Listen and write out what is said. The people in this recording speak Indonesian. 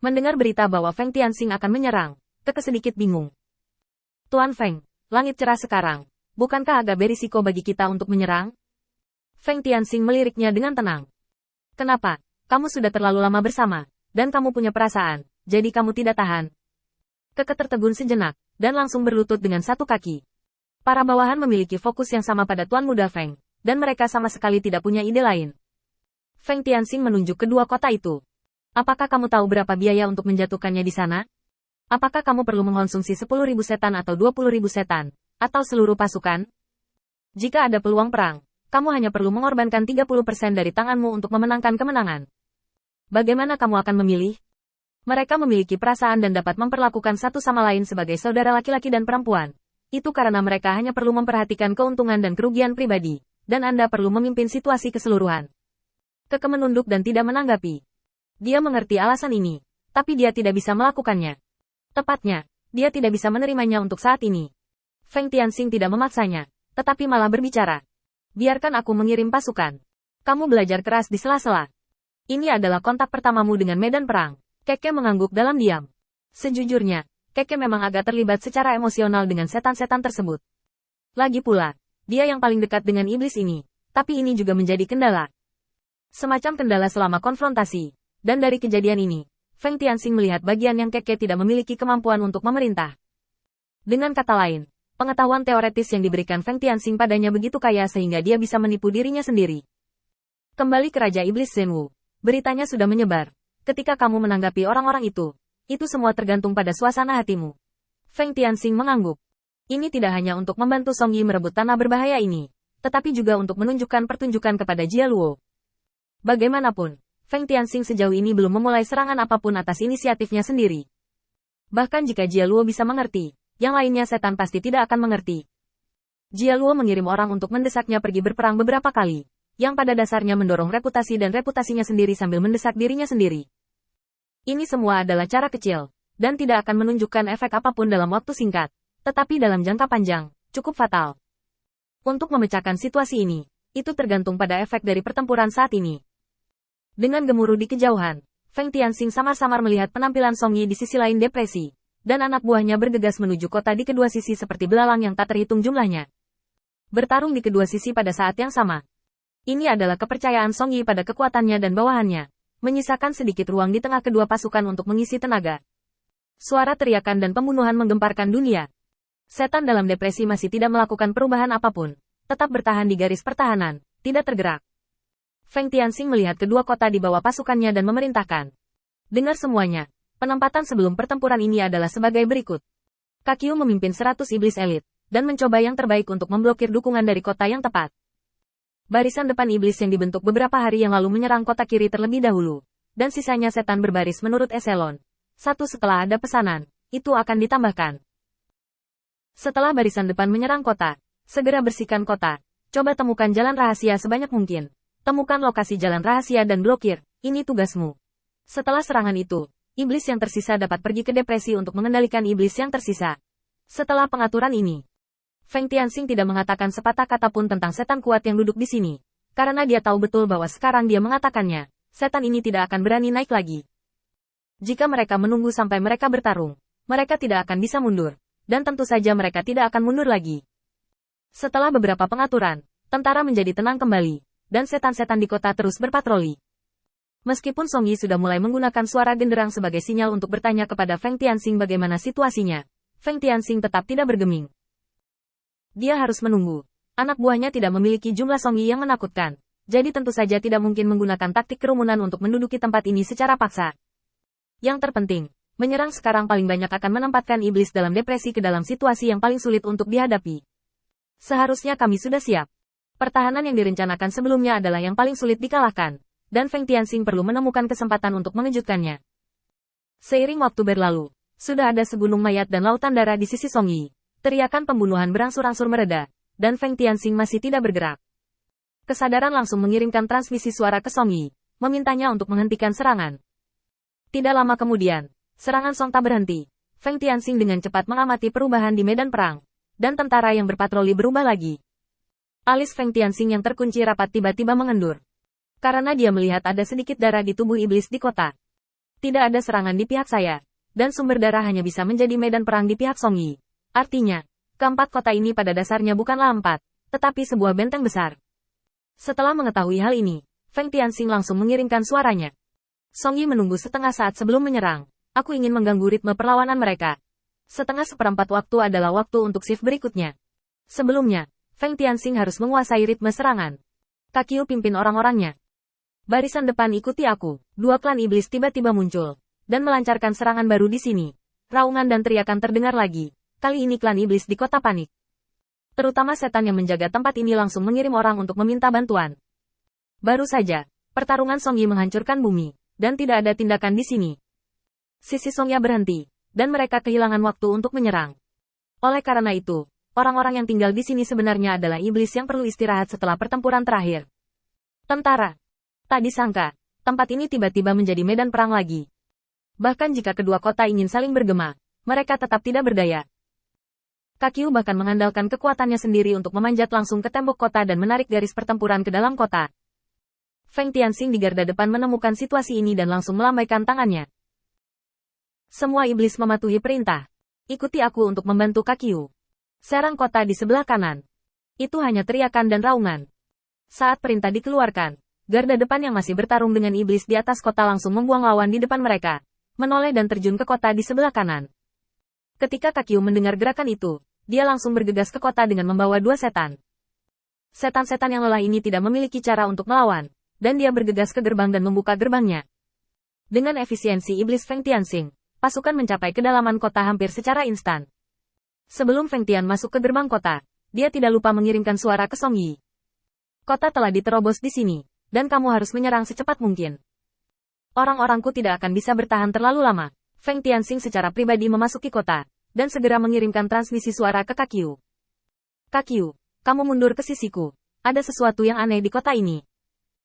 Mendengar berita bahwa Feng Tianxing akan menyerang, Keke sedikit bingung. Tuan Feng, langit cerah sekarang. Bukankah agak berisiko bagi kita untuk menyerang? Feng Tianxing meliriknya dengan tenang. Kenapa? Kamu sudah terlalu lama bersama, dan kamu punya perasaan, jadi kamu tidak tahan. Keke tertegun sejenak, dan langsung berlutut dengan satu kaki. Para bawahan memiliki fokus yang sama pada Tuan Muda Feng, dan mereka sama sekali tidak punya ide lain. Feng Tianxing menunjuk kedua kota itu. Apakah kamu tahu berapa biaya untuk menjatuhkannya di sana? Apakah kamu perlu mengkonsumsi 10.000 setan atau 20.000 setan, atau seluruh pasukan? Jika ada peluang perang, kamu hanya perlu mengorbankan 30% dari tanganmu untuk memenangkan kemenangan. Bagaimana kamu akan memilih? Mereka memiliki perasaan dan dapat memperlakukan satu sama lain sebagai saudara laki-laki dan perempuan. Itu karena mereka hanya perlu memperhatikan keuntungan dan kerugian pribadi, dan Anda perlu memimpin situasi keseluruhan. Keke menunduk dan tidak menanggapi. Dia mengerti alasan ini, tapi dia tidak bisa melakukannya. Tepatnya, dia tidak bisa menerimanya untuk saat ini. Feng Tianxing tidak memaksanya, tetapi malah berbicara. Biarkan aku mengirim pasukan. Kamu belajar keras di sela-sela. Ini adalah kontak pertamamu dengan medan perang. Keke mengangguk dalam diam. Sejujurnya, Keke memang agak terlibat secara emosional dengan setan-setan tersebut. Lagi pula, dia yang paling dekat dengan iblis ini, tapi ini juga menjadi kendala. Semacam kendala selama konfrontasi. Dan dari kejadian ini, Feng Tianxing melihat bagian yang Keke tidak memiliki kemampuan untuk memerintah. Dengan kata lain, pengetahuan teoretis yang diberikan Feng Tianxing padanya begitu kaya sehingga dia bisa menipu dirinya sendiri. Kembali ke Raja Iblis Zhenwu, beritanya sudah menyebar. Ketika kamu menanggapi orang-orang itu semua tergantung pada suasana hatimu. Feng Tianxing mengangguk. Ini tidak hanya untuk membantu Song Yi merebut tanah berbahaya ini, tetapi juga untuk menunjukkan pertunjukan kepada Jia Luo. Bagaimanapun, Feng Tianxing sejauh ini belum memulai serangan apapun atas inisiatifnya sendiri. Bahkan jika Jia Luo bisa mengerti, yang lainnya setan pasti tidak akan mengerti. Jia Luo mengirim orang untuk mendesaknya pergi berperang beberapa kali, yang pada dasarnya mendorong reputasi dan reputasinya sendiri sambil mendesak dirinya sendiri. Ini semua adalah cara kecil, dan tidak akan menunjukkan efek apapun dalam waktu singkat, tetapi dalam jangka panjang, cukup fatal. Untuk memecahkan situasi ini, itu tergantung pada efek dari pertempuran saat ini. Dengan gemuruh di kejauhan, Feng Tianxing samar-samar melihat penampilan Song Yi di sisi lain depresi, dan anak buahnya bergegas menuju kota di kedua sisi seperti belalang yang tak terhitung jumlahnya. Bertarung di kedua sisi pada saat yang sama. Ini adalah kepercayaan Song Yi pada kekuatannya dan bawahannya, menyisakan sedikit ruang di tengah kedua pasukan untuk mengisi tenaga. Suara teriakan dan pembunuhan menggemparkan dunia. Setan dalam depresi masih tidak melakukan perubahan apapun, tetap bertahan di garis pertahanan, tidak tergerak. Feng Tianxing melihat kedua kota di bawah pasukannya dan memerintahkan. Dengar semuanya, penempatan sebelum pertempuran ini adalah sebagai berikut. Kakyu memimpin 100 iblis elit, dan mencoba yang terbaik untuk memblokir dukungan dari kota yang tepat. Barisan depan iblis yang dibentuk beberapa hari yang lalu menyerang kota kiri terlebih dahulu, dan sisanya setan berbaris menurut eselon. Satu setelah ada pesanan, itu akan ditambahkan. Setelah barisan depan menyerang kota, segera bersihkan kota, coba temukan jalan rahasia sebanyak mungkin. Temukan lokasi jalan rahasia dan blokir, ini tugasmu. Setelah serangan itu, iblis yang tersisa dapat pergi ke depresi untuk mengendalikan iblis yang tersisa. Setelah pengaturan ini, Feng Tianxing tidak mengatakan sepatah kata pun tentang setan kuat yang duduk di sini, karena dia tahu betul bahwa sekarang dia mengatakannya, setan ini tidak akan berani naik lagi. Jika mereka menunggu sampai mereka bertarung, mereka tidak akan bisa mundur, dan tentu saja mereka tidak akan mundur lagi. Setelah beberapa pengaturan, tentara menjadi tenang kembali. Dan setan-setan di kota terus berpatroli. Meskipun Song Yi sudah mulai menggunakan suara genderang sebagai sinyal untuk bertanya kepada Feng Tianxing bagaimana situasinya, Feng Tianxing tetap tidak bergeming. Dia harus menunggu. Anak buahnya tidak memiliki jumlah Song Yi yang menakutkan, jadi tentu saja tidak mungkin menggunakan taktik kerumunan untuk menduduki tempat ini secara paksa. Yang terpenting, menyerang sekarang paling banyak akan menempatkan iblis dalam depresi ke dalam situasi yang paling sulit untuk dihadapi. Seharusnya kami sudah siap. Pertahanan yang direncanakan sebelumnya adalah yang paling sulit dikalahkan, dan Feng Tianxing perlu menemukan kesempatan untuk mengejutkannya. Seiring waktu berlalu, sudah ada segunung mayat dan lautan darah di sisi Song Yi. Teriakan pembunuhan berangsur-angsur mereda, dan Feng Tianxing masih tidak bergerak. Kesadaran langsung mengirimkan transmisi suara ke Song Yi, memintanya untuk menghentikan serangan. Tidak lama kemudian, serangan Song tak berhenti. Feng Tianxing dengan cepat mengamati perubahan di medan perang, dan tentara yang berpatroli berubah lagi. Alis Feng Tianxing yang terkunci rapat tiba-tiba mengendur. Karena dia melihat ada sedikit darah di tubuh iblis di kota. Tidak ada serangan di pihak saya, dan sumber darah hanya bisa menjadi medan perang di pihak Song Yi. Artinya, keempat kota ini pada dasarnya bukanlah 4, tetapi sebuah benteng besar. Setelah mengetahui hal ini, Feng Tianxing langsung mengiringkan suaranya. Song Yi menunggu setengah saat sebelum menyerang. Aku ingin mengganggu ritme perlawanan mereka. Setengah seperempat waktu adalah waktu untuk shift berikutnya. Sebelumnya, Feng Tianxing harus menguasai ritme serangan. Kakyu pimpin orang-orangnya. Barisan depan ikuti aku. Dua klan iblis tiba-tiba muncul, dan melancarkan serangan baru di sini. Raungan dan teriakan terdengar lagi. Kali ini klan iblis di kota panik. Terutama setan yang menjaga tempat ini langsung mengirim orang untuk meminta bantuan. Baru saja, pertarungan Song Yi menghancurkan bumi, dan tidak ada tindakan di sini. Sisi Song Yi berhenti, dan mereka kehilangan waktu untuk menyerang. Oleh karena itu, orang-orang yang tinggal di sini sebenarnya adalah iblis yang perlu istirahat setelah pertempuran terakhir. Tentara. Tak disangka, tempat ini tiba-tiba menjadi medan perang lagi. Bahkan jika kedua kota ingin saling bergema, mereka tetap tidak berdaya. Kakyu bahkan mengandalkan kekuatannya sendiri untuk memanjat langsung ke tembok kota dan menarik garis pertempuran ke dalam kota. Feng Tianxing di garda depan menemukan situasi ini dan langsung melambaikan tangannya. Semua iblis mematuhi perintah. Ikuti aku untuk membantu Kakyu. Serang kota di sebelah kanan. Itu hanya teriakan dan raungan. Saat perintah dikeluarkan, garda depan yang masih bertarung dengan iblis di atas kota langsung membuang lawan di depan mereka, menoleh dan terjun ke kota di sebelah kanan. Ketika Kakyu mendengar gerakan itu, dia langsung bergegas ke kota dengan membawa dua setan. Setan-setan yang lelah ini tidak memiliki cara untuk melawan, dan dia bergegas ke gerbang dan membuka gerbangnya. Dengan efisiensi iblis Feng Tianxing, pasukan mencapai kedalaman kota hampir secara instan. Sebelum Feng Tian masuk ke gerbang kota, dia tidak lupa mengirimkan suara ke Song Yi. Kota telah diterobos di sini, dan kamu harus menyerang secepat mungkin. Orang-orangku tidak akan bisa bertahan terlalu lama. Feng Tianxing secara pribadi memasuki kota, dan segera mengirimkan transmisi suara ke Kakyu. Kakyu, kamu mundur ke sisiku. Ada sesuatu yang aneh di kota ini.